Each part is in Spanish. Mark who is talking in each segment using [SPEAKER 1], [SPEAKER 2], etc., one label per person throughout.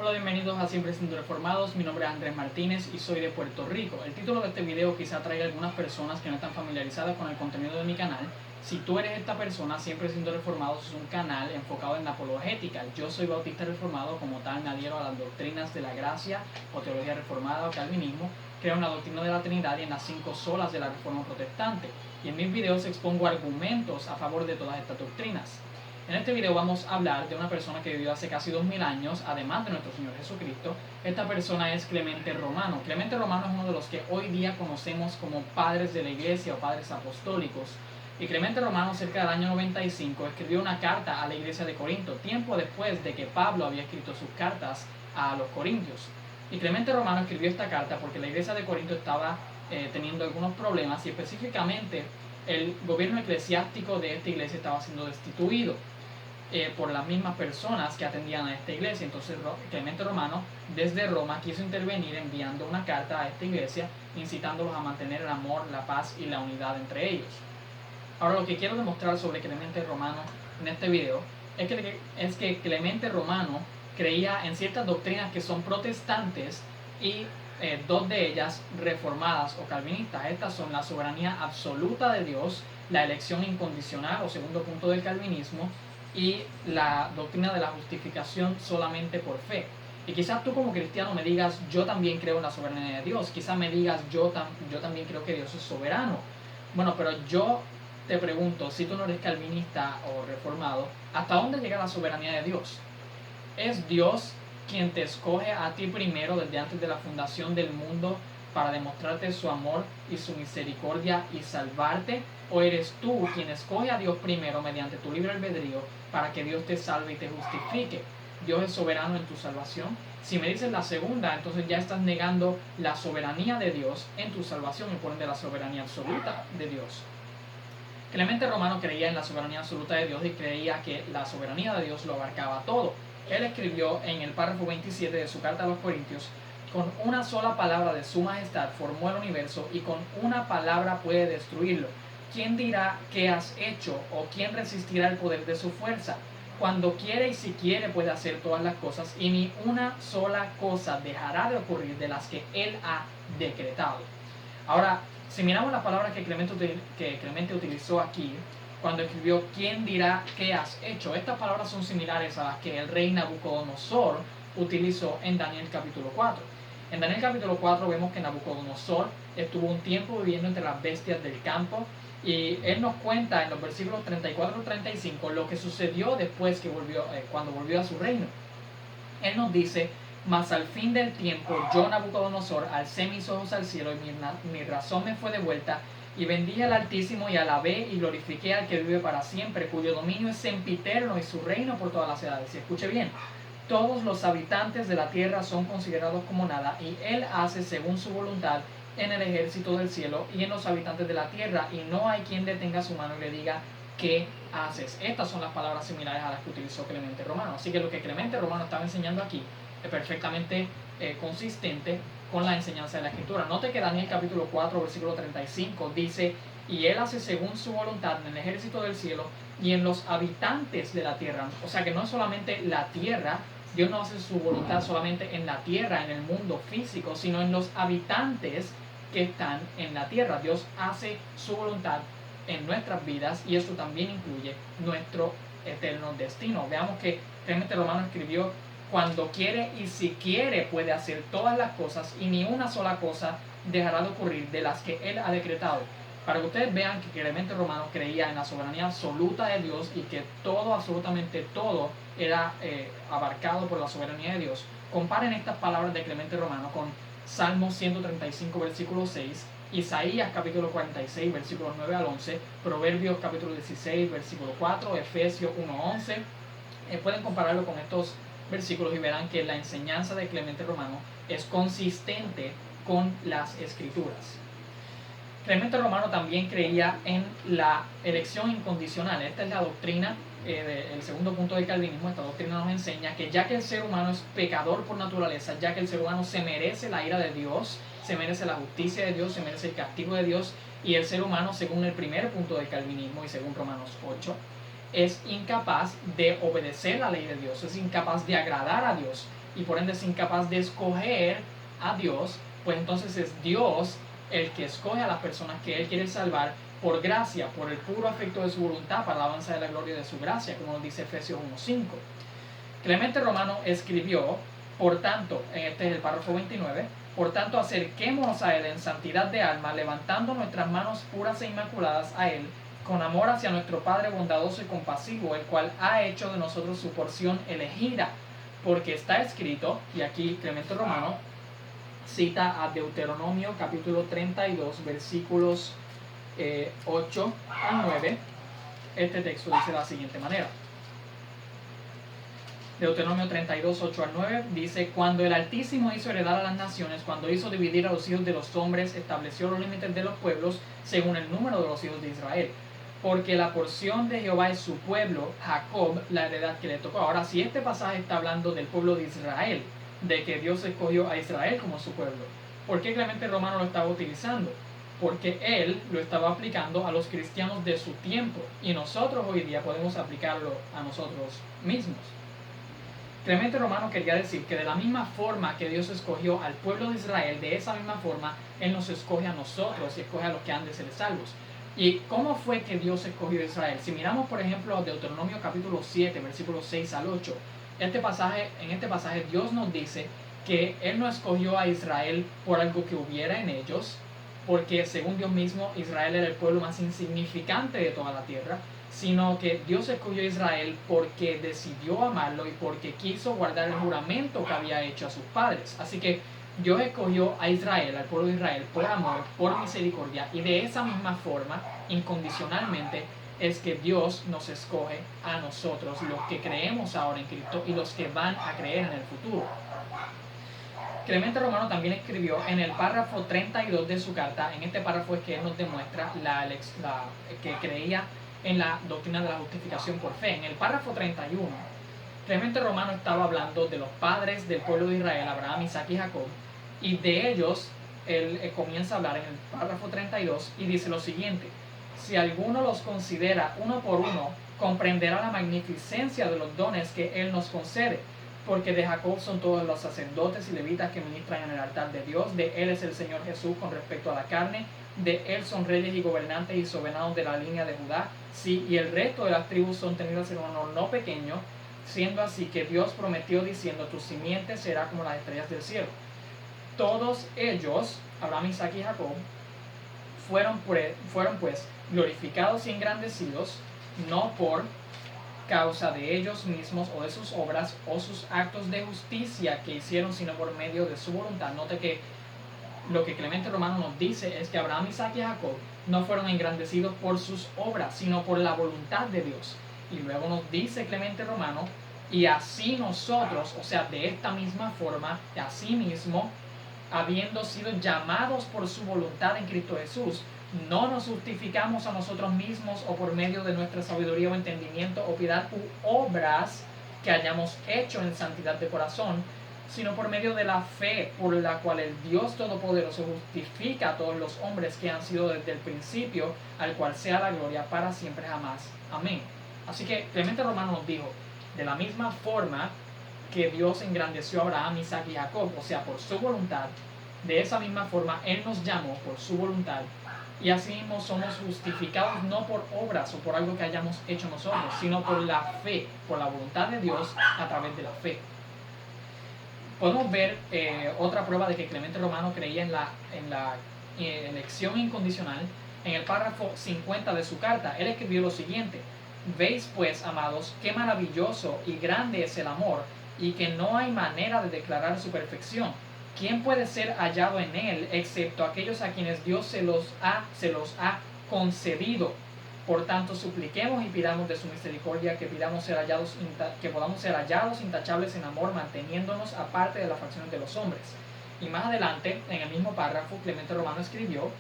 [SPEAKER 1] Hola, bienvenidos a Siempre Siendo Reformados. Mi nombre es Andrés Martínez y soy de Puerto Rico. El título de este video quizá traiga a algunas personas que no están familiarizadas con el contenido de mi canal. Si tú eres esta persona, Siempre Siendo Reformados es un canal enfocado en la apologética. Yo soy bautista reformado, como tal me adhiero a las doctrinas de la gracia o teología reformada o calvinismo. Creo en la doctrina de la Trinidad y en las 5 solas de la Reforma Protestante. Y en mis videos expongo argumentos a favor de todas estas doctrinas. En este video vamos a hablar de una persona que vivió hace casi 2000 años, además de nuestro Señor Jesucristo. Esta persona es Clemente Romano. Clemente Romano es uno de los que hoy día conocemos como padres de la iglesia o padres apostólicos. Y Clemente Romano, cerca del año 95, escribió una carta a la iglesia de Corinto, tiempo después de que Pablo había escrito sus cartas a los corintios. Y Clemente Romano escribió esta carta porque la iglesia de Corinto estaba teniendo algunos problemas y específicamente el gobierno eclesiástico de esta iglesia estaba siendo destituido por las mismas personas que atendían a esta iglesia. Entonces Clemente Romano desde Roma quiso intervenir enviando una carta a esta iglesia incitándolos a mantener el amor, la paz y la unidad entre ellos. Ahora, lo que quiero demostrar sobre Clemente Romano en este video es que Clemente Romano creía en ciertas doctrinas que son protestantes y dos de ellas reformadas o calvinistas. Estas son la soberanía absoluta de Dios, la elección incondicional o segundo punto del calvinismo, y la doctrina de la justificación solamente por fe. Y quizás tú como cristiano me digas, yo también creo en la soberanía de Dios. Quizás me digas, yo también creo que Dios es soberano. Bueno, pero yo te pregunto, si tú no eres calvinista o reformado, ¿hasta dónde llega la soberanía de Dios? ¿Es Dios quien te escoge a ti primero desde antes de la fundación del mundo para demostrarte su amor y su misericordia y salvarte? ¿O eres tú quien escoge a Dios primero mediante tu libre albedrío para que Dios te salve y te justifique? ¿Dios es soberano en tu salvación? Si me dices la segunda, entonces ya estás negando la soberanía de Dios en tu salvación y por ende la soberanía absoluta de Dios. Clemente Romano creía en la soberanía absoluta de Dios y creía que la soberanía de Dios lo abarcaba todo. Él escribió en el párrafo 27 de su carta a los Corintios: con una sola palabra de su majestad formó el universo y con una palabra puede destruirlo. ¿Quién dirá qué has hecho o quién resistirá el poder de su fuerza? Cuando quiere y si quiere puede hacer todas las cosas y ni una sola cosa dejará de ocurrir de las que él ha decretado. Ahora, si miramos las palabras que Clemente utilizó aquí cuando escribió ¿quién dirá qué has hecho?, estas palabras son similares a las que el rey Nabucodonosor utilizó en Daniel capítulo 4. En Daniel capítulo 4 vemos que Nabucodonosor estuvo un tiempo viviendo entre las bestias del campo y él nos cuenta en los versículos 34 y 35 lo que sucedió después que cuando volvió a su reino. Él nos dice: mas al fin del tiempo yo, Nabucodonosor, alcé mis ojos al cielo y mi razón me fue devuelta y bendije al Altísimo y alabé y glorifiqué al que vive para siempre, cuyo dominio es sempiterno y su reino por todas las edades. Y escuche bien: todos los habitantes de la tierra son considerados como nada y él hace según su voluntad en el ejército del cielo y en los habitantes de la tierra, y no hay quien detenga su mano y le diga ¿qué haces? Estas son las palabras similares a las que utilizó Clemente Romano. Así que lo que Clemente Romano estaba enseñando aquí es perfectamente consistente con la enseñanza de la Escritura. Note que Daniel capítulo 4 versículo 35 dice: y él hace según su voluntad en el ejército del cielo y en los habitantes de la tierra. O sea que no es solamente la tierra, Dios no hace su voluntad solamente en la tierra, en el mundo físico, sino en los habitantes que están en la tierra. Dios hace su voluntad en nuestras vidas y eso también incluye nuestro eterno destino. Veamos que Clemente Romano escribió: cuando quiere y si quiere puede hacer todas las cosas y ni una sola cosa dejará de ocurrir de las que él ha decretado. Para que ustedes vean que Clemente Romano creía en la soberanía absoluta de Dios y que todo, absolutamente todo, era abarcado por la soberanía de Dios. Comparen estas palabras de Clemente Romano con Salmo 135 versículo 6, Isaías capítulo 46 versículos 9 al 11, Proverbios capítulo 16 versículo 4, Efesios 1:11. Pueden compararlo con estos versículos y verán que la enseñanza de Clemente Romano es consistente con las Escrituras. Clemente Romano también creía en la elección incondicional. Esta es la doctrina, el segundo punto del calvinismo. Esta doctrina nos enseña que ya que el ser humano es pecador por naturaleza, ya que el ser humano se merece la ira de Dios, se merece la justicia de Dios, se merece el castigo de Dios, y el ser humano, según el primer punto del calvinismo y según Romanos 8, es incapaz de obedecer la ley de Dios, es incapaz de agradar a Dios y por ende es incapaz de escoger a Dios, pues entonces es Dios el que escoge a las personas que Él quiere salvar por gracia, por el puro afecto de su voluntad, para la alabanza de la gloria de su gracia, como nos dice Efesios 1:5. Clemente Romano escribió, por tanto, este es el párrafo 29, por tanto acerquémonos a Él en santidad de alma, levantando nuestras manos puras e inmaculadas a Él, con amor hacia nuestro Padre bondadoso y compasivo, el cual ha hecho de nosotros su porción elegida, porque está escrito, y aquí Clemente Romano cita a Deuteronomio capítulo 32, versículos 8 al 9. Este texto dice de la siguiente manera. Deuteronomio 32, 8 al 9 dice: Cuando el Altísimo hizo heredar a las naciones, cuando hizo dividir a los hijos de los hombres, estableció los límites de los pueblos según el número de los hijos de Israel. Porque la porción de Jehová es su pueblo, Jacob, la heredad que le tocó. Ahora, si este pasaje está hablando del pueblo de Israel, de que Dios escogió a Israel como su pueblo, ¿por qué Clemente Romano lo estaba utilizando? Porque él lo estaba aplicando a los cristianos de su tiempo y nosotros hoy día podemos aplicarlo a nosotros mismos. Clemente Romano quería decir que de la misma forma que Dios escogió al pueblo de Israel, de esa misma forma Él nos escoge a nosotros y escoge a los que han de ser salvos. ¿Y cómo fue que Dios escogió a Israel? Si miramos, por ejemplo, a Deuteronomio capítulo 7, versículos 6 al 8, en este pasaje Dios nos dice que Él no escogió a Israel por algo que hubiera en ellos, porque según Dios mismo, Israel era el pueblo más insignificante de toda la tierra, sino que Dios escogió a Israel porque decidió amarlo y porque quiso guardar el juramento que había hecho a sus padres. Así que Dios escogió a Israel, al pueblo de Israel, por amor, por misericordia, y de esa misma forma, incondicionalmente, es que Dios nos escoge a nosotros, los que creemos ahora en Cristo y los que van a creer en el futuro. Clemente Romano también escribió en el párrafo 32 de su carta, en este párrafo es que él nos demuestra que creía en la doctrina de la justificación por fe. En el párrafo 31, Clemente Romano estaba hablando de los padres del pueblo de Israel, Abraham, Isaac y Jacob, y de ellos él comienza a hablar en el párrafo 32 y dice lo siguiente: si alguno los considera uno por uno, comprenderá la magnificencia de los dones que Él nos concede, porque de Jacob son todos los sacerdotes y levitas que ministran en el altar de Dios, de Él es el Señor Jesús con respecto a la carne, de Él son reyes y gobernantes y soberanos de la línea de Judá, sí, y el resto de las tribus son tenidas en un honor no pequeño, siendo así que Dios prometió diciendo: tu simiente será como las estrellas del cielo. Todos ellos, Abraham, Isaac y Jacob, fueron pues glorificados y engrandecidos, no por causa de ellos mismos o de sus obras o sus actos de justicia que hicieron, sino por medio de su voluntad. Note que lo que Clemente Romano nos dice es que Abraham, Isaac y Jacob no fueron engrandecidos por sus obras, sino por la voluntad de Dios. Y luego nos dice Clemente Romano: y así nosotros, o sea, de esta misma forma, así mismo, habiendo sido llamados por su voluntad en Cristo Jesús, no nos justificamos a nosotros mismos o por medio de nuestra sabiduría o entendimiento o piedad u obras que hayamos hecho en santidad de corazón, sino por medio de la fe por la cual el Dios Todopoderoso justifica a todos los hombres que han sido desde el principio, al cual sea la gloria para siempre jamás. Amén. Así que Clemente Romano nos dijo: de la misma forma que Dios engrandeció a Abraham, Isaac y Jacob, o sea, por su voluntad, de esa misma forma Él nos llamó por su voluntad, y así mismo somos justificados no por obras o por algo que hayamos hecho nosotros, sino por la fe, por la voluntad de Dios a través de la fe. Podemos ver otra prueba de que Clemente Romano creía en la elección incondicional en el párrafo 50 de su carta. Él escribió lo siguiente: veis pues, amados, qué maravilloso y grande es el amor, y que no hay manera de declarar su perfección. ¿Quién puede ser hallado en él excepto aquellos a quienes Dios se los ha concedido? Por tanto, supliquemos y pidamos de su misericordia que podamos ser hallados intachables en amor, manteniéndonos aparte de las facciones de los hombres. Y más adelante, en el mismo párrafo, Clemente Romano escribió: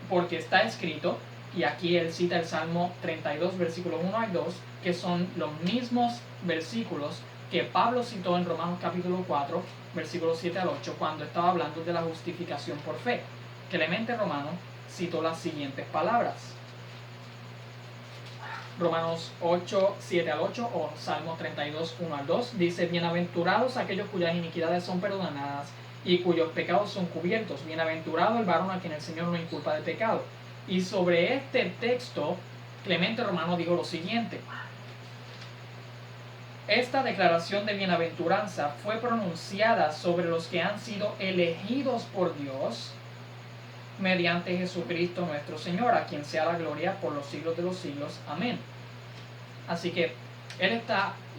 [SPEAKER 1] porque está escrito, y aquí él cita el Salmo 32, versículos 1 al 2, que son los mismos versículos que Pablo citó en Romanos capítulo 4, versículos 7 al 8, cuando estaba hablando de la justificación por fe. Clemente Romano citó las siguientes palabras: Romanos 8, 7 al 8 o Salmos 32, 1 al 2 dice: bienaventurados aquellos cuyas iniquidades son perdonadas y cuyos pecados son cubiertos. Bienaventurado el varón a quien el Señor no inculpa de pecado. Y sobre este texto, Clemente Romano dijo lo siguiente: esta declaración de bienaventuranza fue pronunciada sobre los que han sido elegidos por Dios mediante Jesucristo nuestro Señor, a quien sea la gloria por los siglos de los siglos. Amén. Así que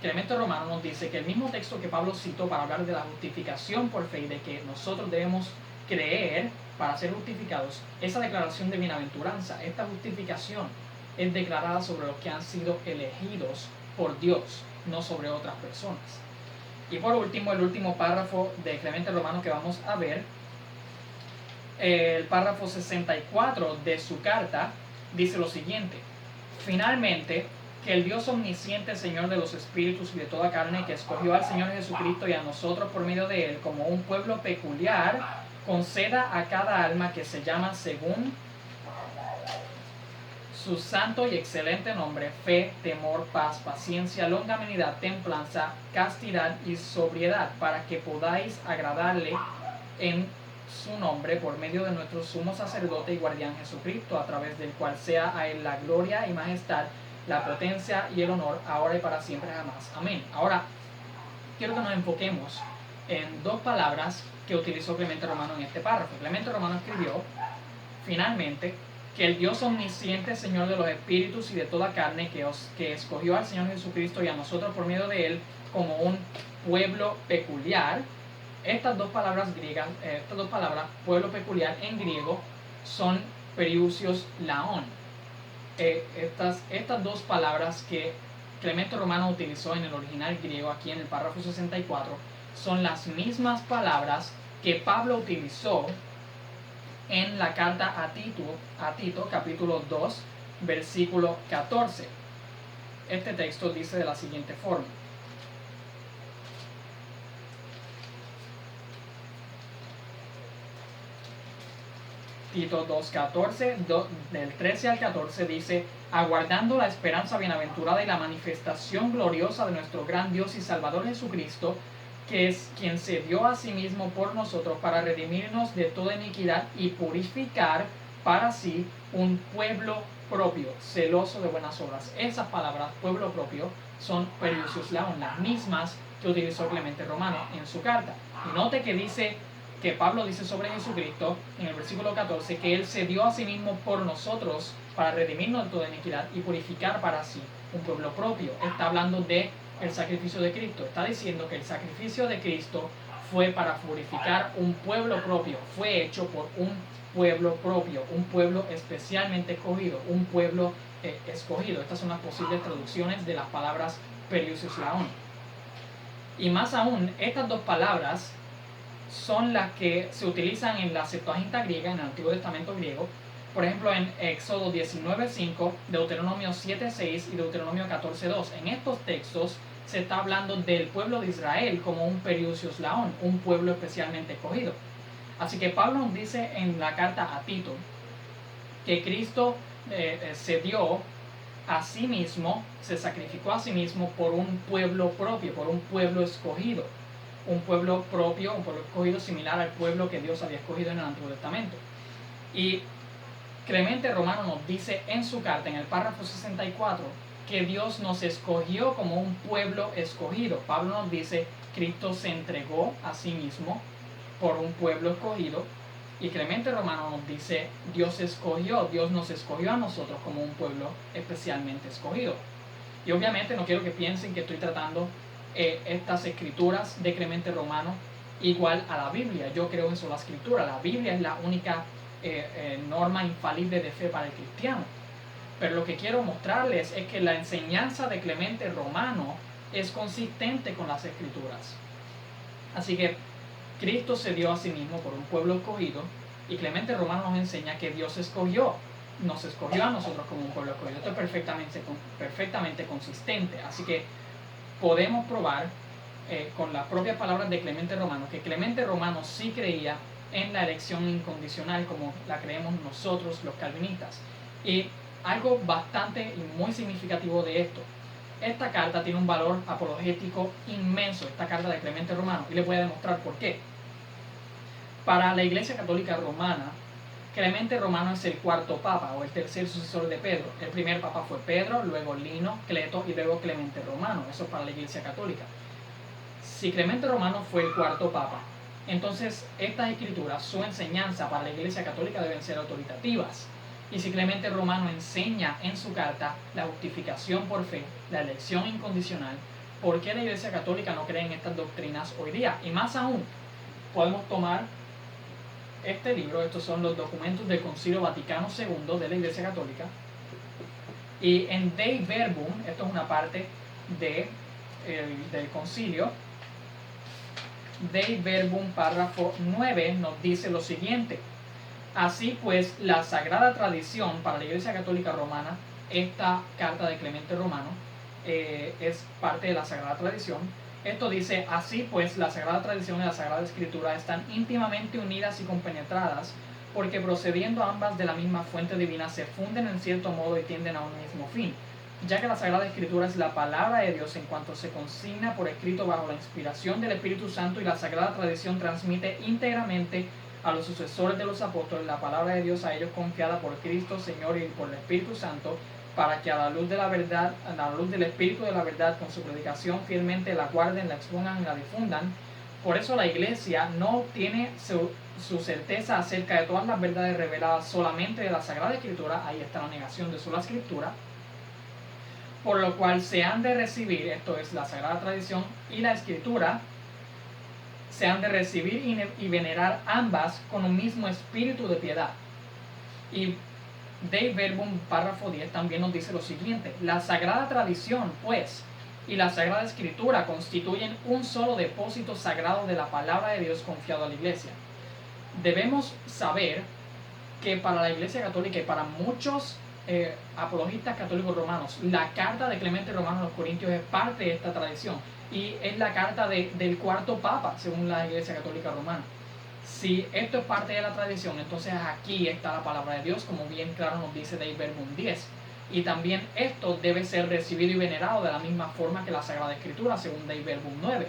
[SPEAKER 1] Clemente Romano nos dice que el mismo texto que Pablo citó para hablar de la justificación por fe y de que nosotros debemos creer para ser justificados, esa declaración de bienaventuranza, esta justificación es declarada sobre los que han sido elegidos por Dios, no sobre otras personas. Y por último, el último párrafo de Clemente Romano que vamos a ver, el párrafo 64 de su carta, dice lo siguiente: finalmente, que el Dios omnisciente, Señor de los espíritus y de toda carne, que escogió al Señor Jesucristo y a nosotros por medio de Él como un pueblo peculiar, conceda a cada alma que se llama según su santo y excelente nombre fe, temor, paz, paciencia, longanimidad, templanza, castidad y sobriedad, para que podáis agradarle en su nombre por medio de nuestro sumo sacerdote y guardián Jesucristo, a través del cual sea a Él la gloria y majestad, la potencia y el honor, ahora y para siempre jamás. Amén. Ahora, quiero que nos enfoquemos en dos palabras que utilizó Clemente Romano en este párrafo. Clemente Romano escribió, finalmente, que el Dios omnisciente, Señor de los espíritus y de toda carne, que escogió al Señor Jesucristo y a nosotros por medio de Él como un pueblo peculiar. Estas dos palabras griegas, pueblo peculiar en griego, son periusios laon. Estas dos palabras que Clemente Romano utilizó en el original griego, aquí en el párrafo 64, son las mismas palabras que Pablo utilizó en la carta a Tito, capítulo 2, versículo 14. Este texto dice de la siguiente forma: Tito 2.14, del 13 al 14 dice: aguardando la esperanza bienaventurada y la manifestación gloriosa de nuestro gran Dios y Salvador Jesucristo, que es quien se dio a sí mismo por nosotros para redimirnos de toda iniquidad y purificar para sí un pueblo propio, celoso de buenas obras. Esas palabras, pueblo propio, son periusios laon, las mismas que utilizó Clemente Romano en su carta. Y note que dice, que Pablo dice sobre Jesucristo en el versículo 14, que Él se dio a sí mismo por nosotros para redimirnos de toda iniquidad y purificar para sí un pueblo propio. Está hablando de el sacrificio de Cristo. Está diciendo que el sacrificio de Cristo fue para purificar un pueblo propio, fue hecho por un pueblo propio, un pueblo especialmente escogido, un pueblo escogido. Estas son las posibles traducciones de las palabras periusios laon. Y más aún, estas dos palabras son las que se utilizan en la Septuaginta griega, en el Antiguo Testamento griego. Por ejemplo, en Éxodo 19.5, Deuteronomio 7.6 y Deuteronomio 14.2. En estos textos se está hablando del pueblo de Israel como un periusios laon, un pueblo especialmente escogido. Así que Pablo nos dice en la carta a Tito que Cristo se dio a sí mismo, se sacrificó a sí mismo por un pueblo propio, por un pueblo escogido. Un pueblo propio, un pueblo escogido similar al pueblo que Dios había escogido en el Antiguo Testamento. Y Clemente Romano nos dice en su carta, en el párrafo 64, que Dios nos escogió como un pueblo escogido. Pablo nos dice, Cristo se entregó a sí mismo por un pueblo escogido. Y Clemente Romano nos dice, Dios nos escogió a nosotros como un pueblo especialmente escogido. Y obviamente no quiero que piensen que estoy tratando estas escrituras de Clemente Romano igual a la Biblia. Yo creo en sola escritura. La Biblia es la única norma infalible de fe para el cristiano. Pero lo que quiero mostrarles es que la enseñanza de Clemente Romano es consistente con las escrituras. Así que Cristo se dio a sí mismo por un pueblo escogido, y Clemente Romano nos enseña que Dios nos escogió a nosotros como un pueblo escogido. Esto es perfectamente consistente. Así que podemos probar con las propias palabras de Clemente Romano que Clemente Romano sí creía en la elección incondicional como la creemos nosotros los calvinistas. Y algo bastante y muy significativo de esto. Esta carta tiene un valor apologético inmenso, esta carta de Clemente Romano, y les voy a demostrar por qué. Para la Iglesia Católica Romana, Clemente Romano es el cuarto papa o el tercer sucesor de Pedro. El primer papa fue Pedro, luego Lino, Cleto y luego Clemente Romano. Eso es para la Iglesia Católica. Si Clemente Romano fue el cuarto papa, entonces estas escrituras, su enseñanza para la Iglesia Católica deben ser autoritativas. Y si Clemente Romano enseña en su carta la justificación por fe, la elección incondicional, ¿por qué la Iglesia Católica no cree en estas doctrinas hoy día? Y más aún, podemos tomar este libro, estos son los documentos del Concilio Vaticano II de la Iglesia Católica, y en Dei Verbum, esto es una parte del concilio, Dei Verbum párrafo 9 nos dice lo siguiente: así pues, la sagrada tradición para la Iglesia Católica Romana, esta carta de Clemente Romano es parte de la sagrada tradición. Esto dice: así pues, la sagrada tradición y la sagrada escritura están íntimamente unidas y compenetradas, porque procediendo ambas de la misma fuente divina se funden en cierto modo y tienden a un mismo fin, ya que la sagrada escritura es la palabra de Dios en cuanto se consigna por escrito bajo la inspiración del Espíritu Santo, y la sagrada tradición transmite íntegramente a los sucesores de los apóstoles la palabra de Dios a ellos confiada por Cristo Señor y por el Espíritu Santo, para que a la luz de la verdad, a la luz del Espíritu de la verdad, con su predicación fielmente la guarden, la expongan y la difundan. Por eso la Iglesia no tiene su certeza acerca de todas las verdades reveladas solamente de la Sagrada Escritura. Ahí está la negación de sola Escritura. Por lo cual se han de recibir, esto es la Sagrada Tradición y la Escritura, se han de recibir y venerar ambas con un mismo espíritu de piedad. Y Dei Verbum párrafo 10 también nos dice lo siguiente: la sagrada tradición, pues, y la sagrada escritura constituyen un solo depósito sagrado de la palabra de Dios confiado a la Iglesia. Debemos saber que para la Iglesia Católica y para muchos apologistas católicos romanos, la carta de Clemente Romano a los Corintios es parte de esta tradición y es la carta del cuarto papa según la Iglesia Católica Romana. Si esto es parte de la tradición, entonces aquí está la palabra de Dios, como bien claro nos dice Dei Verbum 10. Y también esto debe ser recibido y venerado de la misma forma que la Sagrada Escritura, según Dei Verbum 9.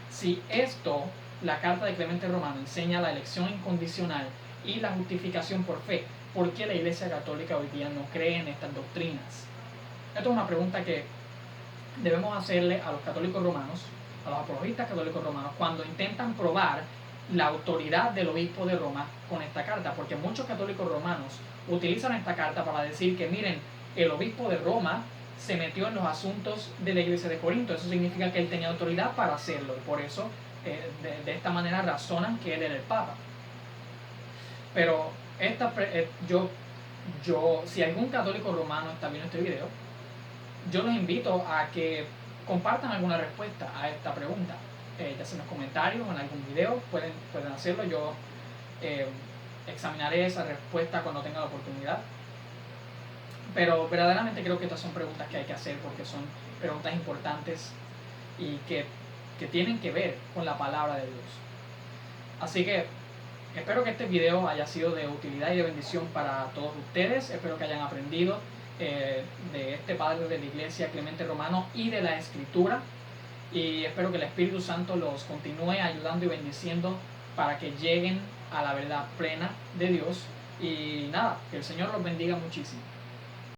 [SPEAKER 1] Si esto, la carta de Clemente Romano, enseña la elección incondicional y la justificación por fe, ¿por qué la Iglesia Católica hoy día no cree en estas doctrinas? Esto es una pregunta que debemos hacerle a los católicos romanos, a los apologistas católicos romanos, cuando intentan probar la autoridad del obispo de Roma con esta carta, porque muchos católicos romanos utilizan esta carta para decir que miren, el obispo de Roma se metió en los asuntos de la iglesia de Corinto, eso significa que él tenía autoridad para hacerlo, y por eso de esta manera razonan que él era el papa. Pero si algún católico romano está viendo este video, yo los invito a que compartan alguna respuesta a esta pregunta, ya sea en los comentarios o en algún video, pueden hacerlo. Yo examinaré esa respuesta cuando tenga la oportunidad. Pero verdaderamente creo que estas son preguntas que hay que hacer porque son preguntas importantes y que tienen que ver con la palabra de Dios. Así que espero que este video haya sido de utilidad y de bendición para todos ustedes. Espero que hayan aprendido de este padre de la iglesia, Clemente Romano, y de la escritura. Y espero que el Espíritu Santo los continúe ayudando y bendiciendo para que lleguen a la verdad plena de Dios. Y nada, que el Señor los bendiga muchísimo.